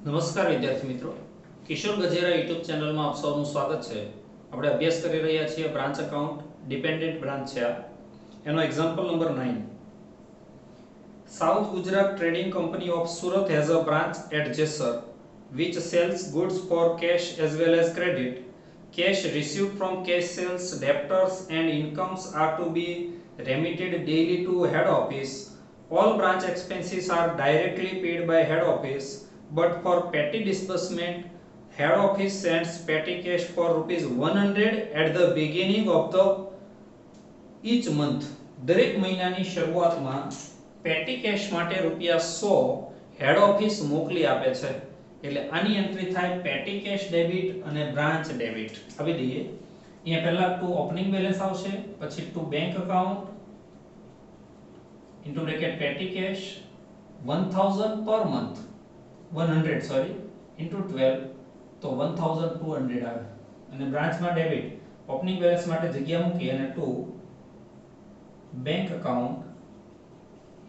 નમસ્કાર વિદ્યાર્થી મિત્રો, કિશોર ગજેરા યુટ્યુબ ચેનલમાં આપ સૌનું સ્વાગત છે. આપણે અભ્યાસ કરી રહ્યા છીએ બ્રાન્ચ એકાઉન્ટ, ડિપેન્ડન્ટ બ્રાન્ચ છે આ. એનો example number 9. South Gujarat trading company of Surat has a branch at Jesar which sells goods for cash as well as credit. Cash received from cash sales, debtors and incomes are to be remitted daily to head office. All branch expenses are directly paid by head office, but for petty disbursement, head office sends petty cash for rupees 100 at the beginning of the each month. દરેક મહિનાની શરૂઆતમાં પેટી cache માટે રૂપિયા 100 હેડ office મોકલી આપે છે. એટલે આની એન્ટ્રી થાય પેટી કેશ ડેબિટ અને બ્રાન્ચ ડેબિટ. આપી દઈએ. અહીંયા પહેલા ટુ ઓપનિંગ બેલેન્સ આવશે, પછી to bank account into bracket petty cash 1000 per month, 100 sorry into 12 તો 1200 આવે. અને બ્રાન્ચમાં ડેબિટ ઓપનિંગ બેલેન્સ માટે જગ્યા મૂકી અને to bank account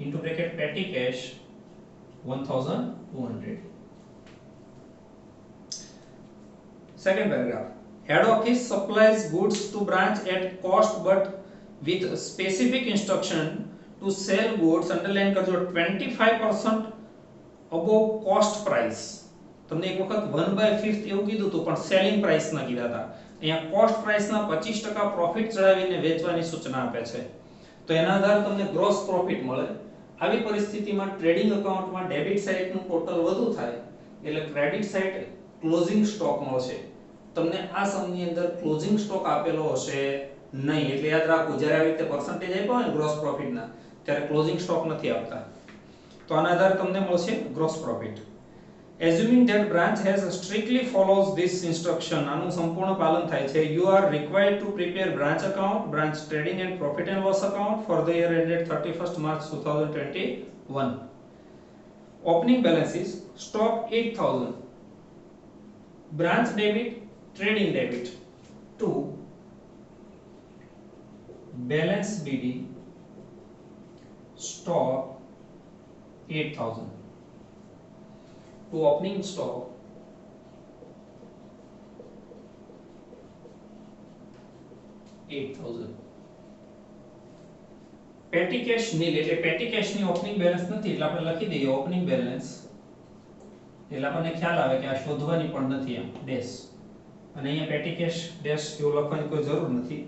into bracket petty cash 1200. Second paragraph. Head office supplies goods to branch at cost but with specific instruction to sell goods underline કરજો 25% above cost price. તમને એક વખત 1/5 એવું કીધું હતું પણ સેલિંગ પ્રાઇસ ના કીધા હતા. અહીંયા કોસ્ટ પ્રાઇસ ના 25% પ્રોફિટ ચડાવીને વેચવાની સૂચના આપે છે. તો એના આધારે તમને ગ્રોસ પ્રોફિટ મળે. આવી પરિસ્થિતિમાં ટ્રેડિંગ અકાઉન્ટમાં ડેબિટ સાઇડનું ટોટલ વધુ થાય એટલે ક્રેડિટ સાઇડ ક્લોઝિંગ સ્ટોક મળશે. તમને આ સમની અંદર ક્લોઝિંગ સ્ટોક આપેલો હશે નહીં. એટલે યાદ રાખો જ્યારે આવી રીતે પર્સન્ટેજ આપ્યો હોય ગ્રોસ પ્રોફિટના ત્યારે ક્લોઝિંગ સ્ટોક નથી આપતા. તો આના આધારે તમને મળશે gross profit. Assuming that branch has strictly follows this instruction, આનું સંપૂર્ણ પાલન થાય છે, you are required to prepare branch account, branch trading and profit and loss account for the year ended 31st March 2021. Opening balance is stock 8000, branch debit, trading debit. 2 balance BD, stock 8000. To opening stock 8000. પેટી cache નીલ એટલે પેટી cache ની opening balance નથી એટલે આપણે લખી દઈએ opening balance. એટલે આપણને ખ્યાલ આવે કે આ શોધવાની પણ નથી એમ ડેશ. અને અહીંયા પેટી કેશ ડેશ એવું લખવાની કોઈ જરૂર નથી.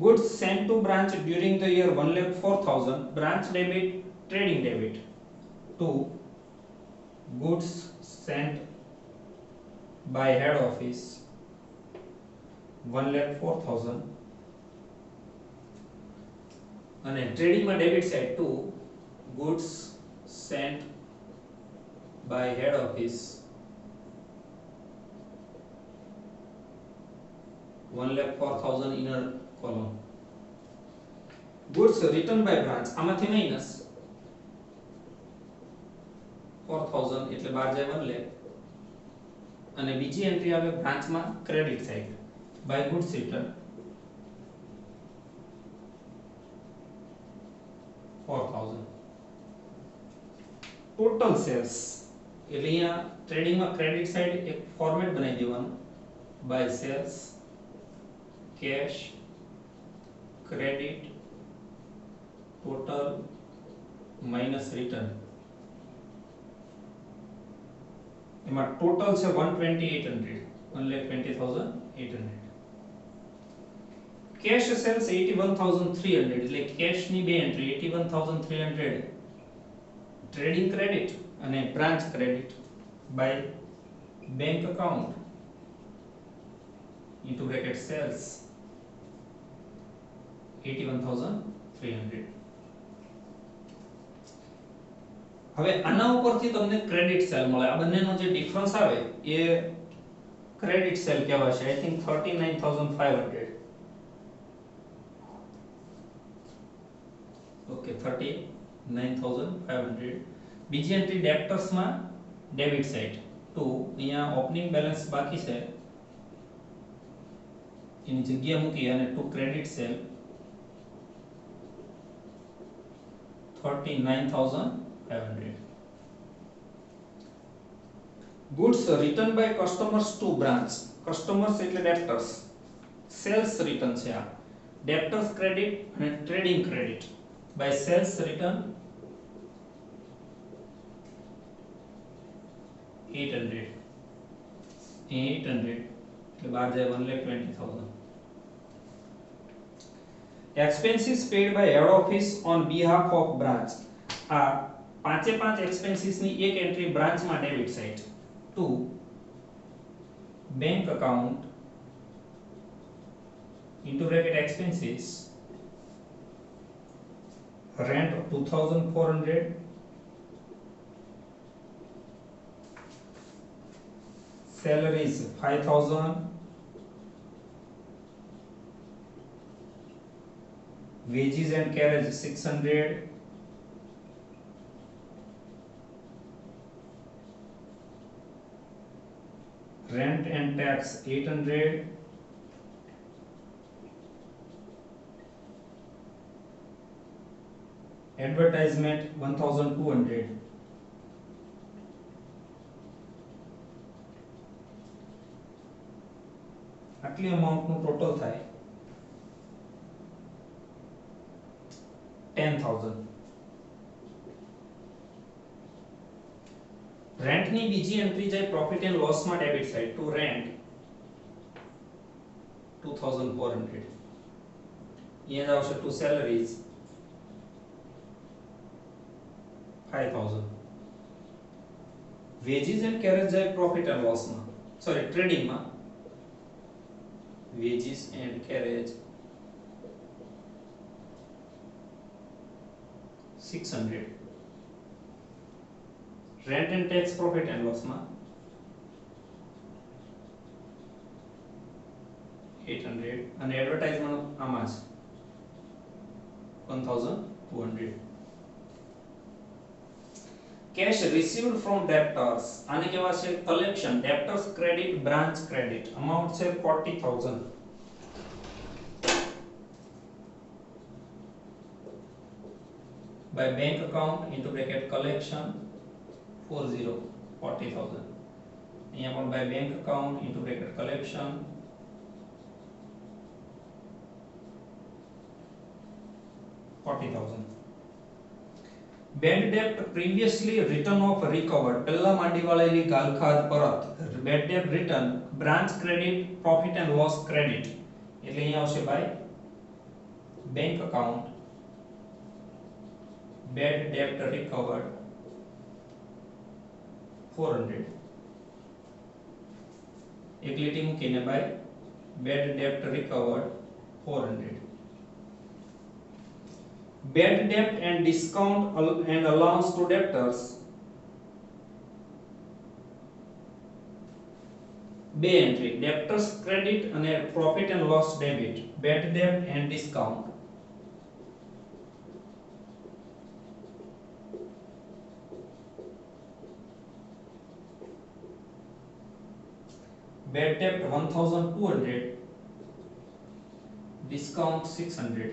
goods sent to branch during the year 1,04,000, branch debit, trading debit. 2 goods sent by head office 1,04,000 અને ટ્રેડિંગ માં debit side 2 goods sent by head office 1,04,000 inner column. goods written by branch આમાંથી minus 4000 એટલે 12 જાય 1 લાખ. અને બીજી entry આવે બ્રાન્ચમાં credit side by goods return 4000. Total sales એટલે અહીંયા ટ્રેડિંગમાં ક્રેડિટ સાઇડ એક ફોર્મેટ બનાવી દેવાનું by sales cash credit total minus return. એમાં ટોટલ છે 1,2800, 1,20,800. કેશ સેલ્સ 81,300 એટલે કેશ ની બે એન્ટ્રી 81,300 ટ્રેડિંગ ક્રેડિટ અને branch credit by bank account into bracket sales 81,300. હવે આના ઉપરથી તમને ક્રેડિટ સેલ મળે. આ બંનેનો જે ડિફરન્સ આવે એ ક્રેડિટ સેલ કહેવાશે. I think 39,500. ઓકે 39,500. બીજી એન્ટ્રી ડેબ્ટર્સ માં ડેબિટ સાઇડ 2 અહીંયા ઓપનિંગ બેલેન્સ બાકી છે એની જગ્યા મૂકી અને to credit sale 39,500. goods returned by customers to branch. Customers એટલે debtors. Sales return છે આ. Debtors credit અને trading credit. By sales return 800. 800 એટલે બહાર જાય 1,20,000. Expenses paid by head office on behalf of branch. આ પાંચે પાંચ expenses ની એક એન્ટ્રી બ્રાન્ચ માં debit side to bank account into bracket expenses rent of 2,400, salaries 5,000, wages and carriage 600, rent and tax 800, advertisement 1,200. આટલી અમાઉન્ટ નું total થાય 10,000. Rent ની બીજી એન્ટ્રી જાય પ્રોફિટ એન્ડ લોસ માં ડેબિટ સાઇડ ટુ રેન્ટ 2,400. અહીંયા આવશે ટુ સેલરીઝ 5,000. wages and carriage જાય પ્રોફિટ એન્ડ લોસ માં સોરી ટ્રેડિંગ માં wages and carriage 600. rent and tax profit and loss માં 800 અને એડવર્ટાઇઝમેન્ટ આમાં છે 1,200. cash received from debtors આને કહેવા છે collection. debtors credit branch credit amount છે 40,000. by bank account into bracket collection 40,000. અહીંયા પણ by bank account into bracket collection 40,000. bad debt previously written off recovered પહેલા માંડી વાળેલી ગાલખાત પરત. bad debt return branch credit profit and loss credit એટલે અહીંયા આવશે by bank account bad debt recovered 400. એક લીટી મૂકીને by bad debt recovered 400. bad debt and discount and allowance to debtors બે એન્ટ્રી debtors credit અને profit and loss debit. bad debt and discount bad debt 1,200, discount 600.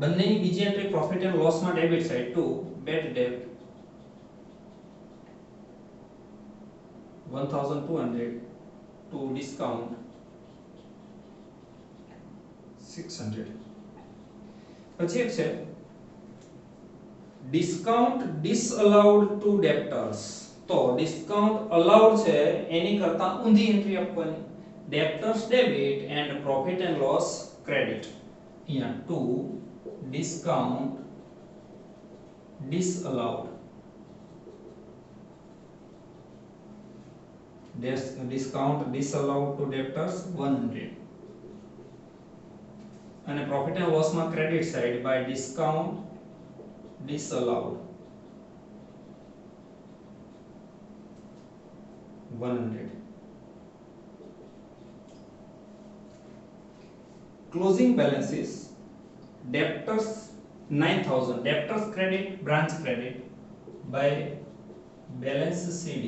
બંનેની બીજી entry profit and loss માં debit side to bad debt 1,200 to discount 600. પછી એક છે discount disallowed to debtors. તો discount allowed છે એની કરતા ઊંધી એન્ટ્રી આપવાની. Debtors debit and profit and loss credit. અહીંયા to discount disallowed discount disallowed to debtors 100 અને profit and loss માં credit side by discount disallowed 100. closing balances debtors 9,000 debtors credit branch credit by balance CD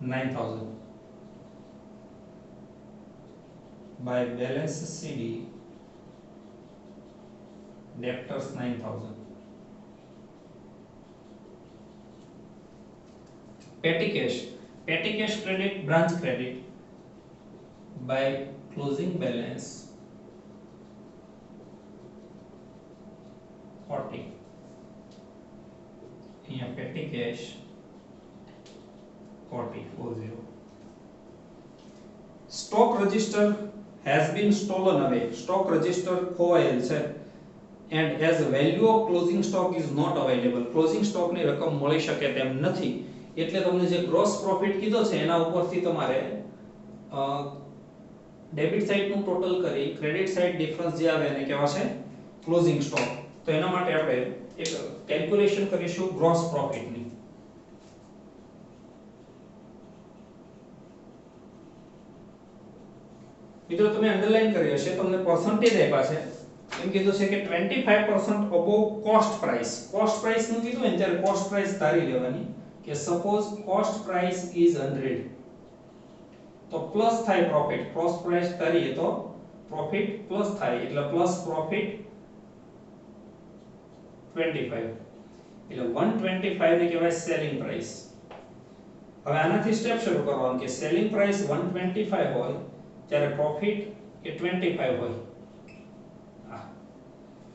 9,000 by balance CD debtors 9,000. petty cash credit branch credit by closing balance 40. અહીંયા petty cash 40. Stock register has been stolen away. Stock register ખોવાયેલ છે and as value of closing stock is not available. Closing stock ની રકમ મળી શકે તેમ નથી. એટલે તમને જે gross profit કીધો છે એના ઉપરથી તમારે ડેબિટ સાઇડ નું ટોટલ કરી ક્રેડિટ સાઇડ ડિફરન્સ જે આવે એને કહેવાશે ક્લોઝિંગ સ્ટોક. તો એના માટે આપણે એક કેલ્ક્યુલેશન કરીશું ગ્રોસ પ્રોફિટ ની. મિત્રો તમે અંડરલાઈન કરી હશે, તમને પર્સન્ટેજ આપ્યા છે. એમ કીધું છે કે 25% above cost price. Cost price નું કીધું ને ત્યારે કોસ્ટ પ્રાઇસ ધારી લેવાની કે સપોઝ કોસ્ટ પ્રાઇસ ઇઝ 100 તો પ્લસ થાય પ્રોફિટ. કોસ્ટ પ્રાઇસ ધારીએ તો પ્રોફિટ પ્લસ થાય એટલે પ્લસ પ્રોફિટ 25 એટલે 125 ને કહેવાય સેલિંગ પ્રાઇસ. હવે આનાથી સ્ટેપ શરૂ કરવાનું કે સેલિંગ પ્રાઇસ 125 હોય ત્યારે પ્રોફિટ એ 25 હોય.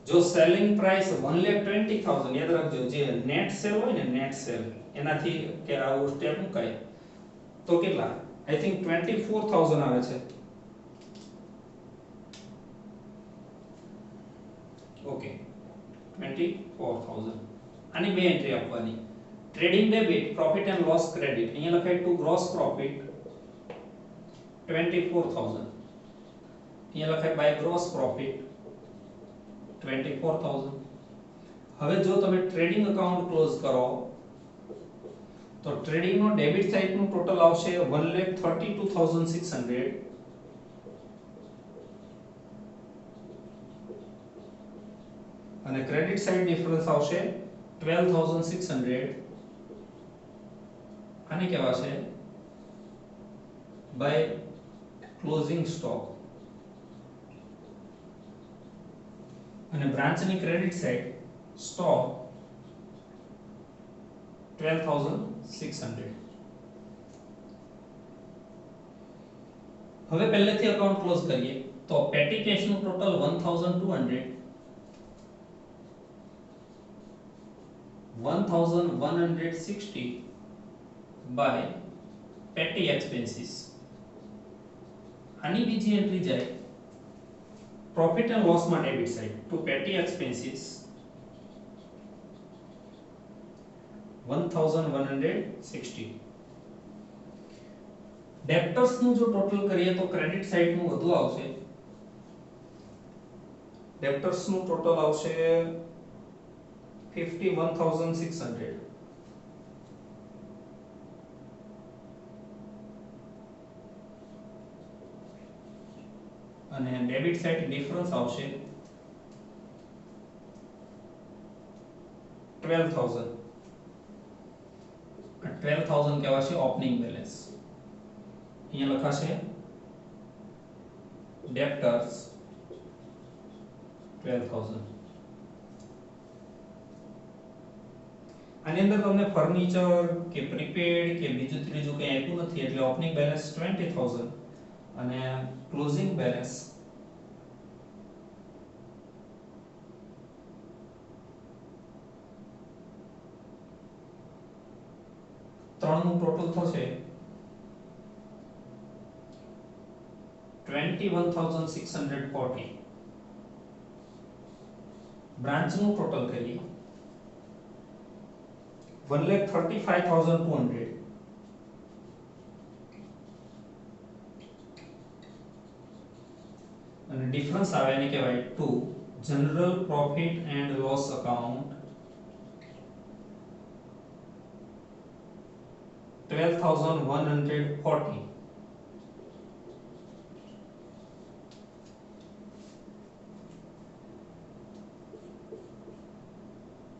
જો સેલિંગ પ્રાઇસ 1,20,000 યાદ રાખજો, જે નેટ સેલ હોય ને નેટ સેલ એનાથી કે આવું સ્ટેપ મુકાય તો કેટલા આઈ થિંક 24,000 આવે છે. ઓકે 24,000. આની બે એન્ટ્રી આપવાની. Trading debit profit and loss credit. અહીંયા લખાય ટુ ગ્રોસ પ્રોફિટ 24,000. અહીંયા લખાય બાય ગ્રોસ પ્રોફિટ 24,000. હવે જો તમે ટ્રેડિંગ એકાઉન્ટ ક્લોઝ કરો તો ટ્રેડિંગ નો ડેબિટ સાઇડ નું ટોટલ આવશે 1,32,600 અને ક્રેડિટ સાઇડ ડિફરન્સ આવશે 12,600. આને કહેવાશે બાય ક્લોઝિંગ સ્ટોક. અને બ્રાન્ચ ની ક્રેડિટ સાઇડ સ્ટોક 12,600. હવે પહેલેથી અકાઉન્ટ ક્લોઝ કરીએ તો પેટી કેશ નું ટોટલ 1,200 1,160 by petty expenses. આની બીજી એન્ટ્રી જાય પ્રોફિટ એન્ડ લોસ માં ડેબિટ સાઇડ ટુ પેટી એક્સપેન્સીસ 1,160. ડેબ્ટર્સ નું જો ટોટલ કરીએ તો ક્રેડિટ સાઇડ નું વધુ આવશે. ડેબ્ટર્સ નું ટોટલ આવશે 51,600 અને ડેબિટ સાઇડ ડિફરન્સ આવશે 12,000. 12,000 કહેવાશે ઓપનિંગ બેલેન્સ. અહીંયા લખાશે ડેબ્ટર્સ 12,000. આની અંદર તમને ફર્નિચર કે પ્રીપેડ કે બીજું ત્રીજું કંઈ આપ્યું નથી એટલે ઓપનિંગ બેલેન્સ 20,000 અને ક્લોઝિંગ બેલેન્સ ત્રણનું ટોટલ થશે 21,640. બ્રાન્ચ નું ટોટલ કરીએ 1,35,200 અને ડિફરન્સ આવે એને કહેવાય to general profit and loss account 12,140.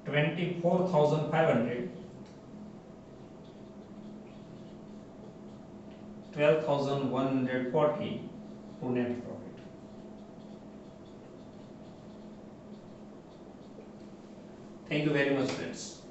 $24,500 12,140 to net profit. Thank you very much, friends.